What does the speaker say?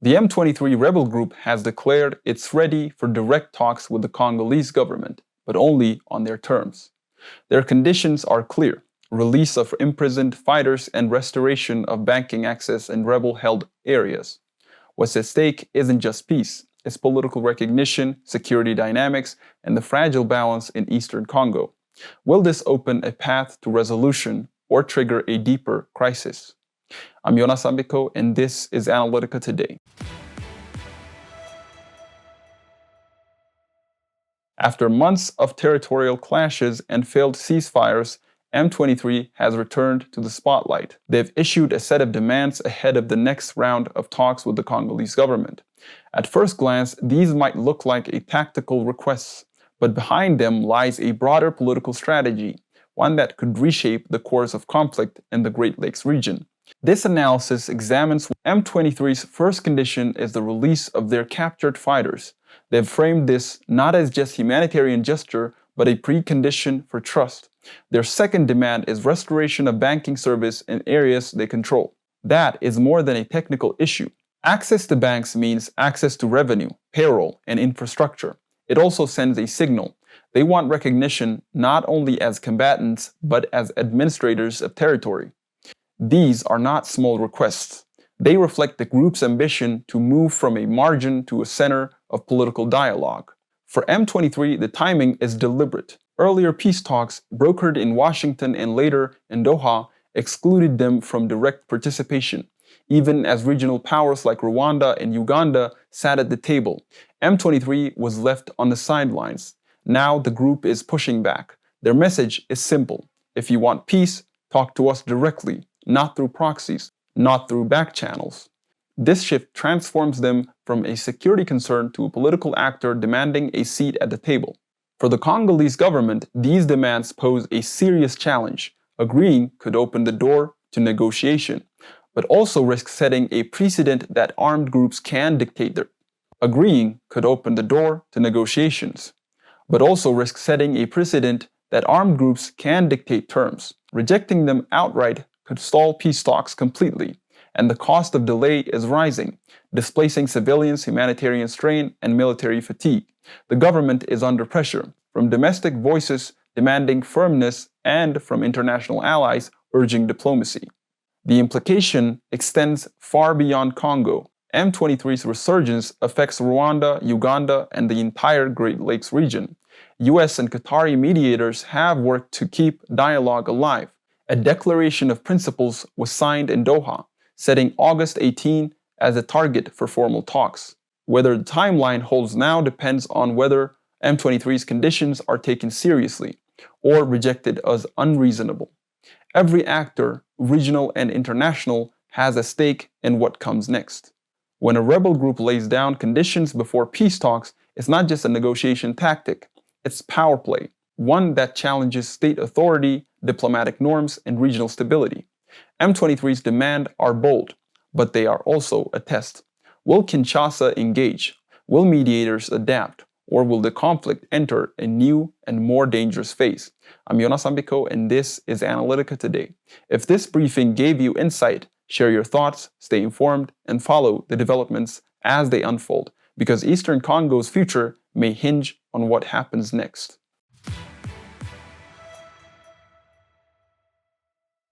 The M23 rebel group has declared it's ready for direct talks with the Congolese government, but only on their terms. Their conditions are clear: release of imprisoned fighters and restoration of banking access in rebel-held areas. What's at stake isn't just peace, it's political recognition, security dynamics, and the fragile balance in eastern Congo. Will this open a path to resolution or trigger a deeper crisis? I'm Yonas, and this is Analytica Today. After months of territorial clashes and failed ceasefires, M23 has returned to the spotlight. They've issued a set of demands ahead of the next round of talks with the Congolese government. At first glance, these might look like a tactical requests, but behind them lies a broader political strategy, one that could reshape the course of conflict in the Great Lakes region. This analysis examines M23's first condition is the release of their captured fighters. They've framed this not as just humanitarian gesture, but a precondition for trust. Their second demand is restoration of banking service in areas they control. That is more than a technical issue. Access to banks means access to revenue, payroll, and infrastructure. It also sends a signal. They want recognition not only as combatants, but as administrators of territory. These are not small requests. They reflect the group's ambition to move from a margin to a center of political dialogue. For M23, the timing is deliberate. Earlier peace talks, brokered in Washington and later in Doha, excluded them from direct participation. Even as regional powers like Rwanda and Uganda sat at the table, M23 was left on the sidelines. Now the group is pushing back. Their message is simple: if you want peace, talk to us directly, not through proxies, not through back channels. This shift transforms them from a security concern to a political actor demanding a seat at the table. For the Congolese government, these demands pose a serious challenge. Agreeing could open the door to negotiation, but also risk setting a precedent that armed groups can dictate their. Agreeing could open the door to negotiations, but also risk setting a precedent that armed groups can dictate terms. Rejecting them outright could stall peace talks completely, and the cost of delay is rising, displacing civilians, humanitarian strain, and military fatigue. The government is under pressure from domestic voices demanding firmness and from international allies urging diplomacy. The implication extends far beyond Congo. M23's resurgence affects Rwanda, Uganda, and the entire Great Lakes region. US and Qatari mediators have worked to keep dialogue alive. A declaration of principles was signed in Doha, setting August 18 as a target for formal talks. Whether the timeline holds now depends on whether M23's conditions are taken seriously or rejected as unreasonable. Every actor, regional and international, has a stake in what comes next. When a rebel group lays down conditions before peace talks, it's not just a negotiation tactic, it's power play, one that challenges state authority, diplomatic norms, and regional stability. M23's demands are bold, but they are also a test. Will Kinshasa engage? Will mediators adapt? Or will the conflict enter a new and more dangerous phase? I'm Yonas, and this is Analytica Today. If this briefing gave you insight, share your thoughts, stay informed, and follow the developments as they unfold, because Eastern Congo's future may hinge on what happens next.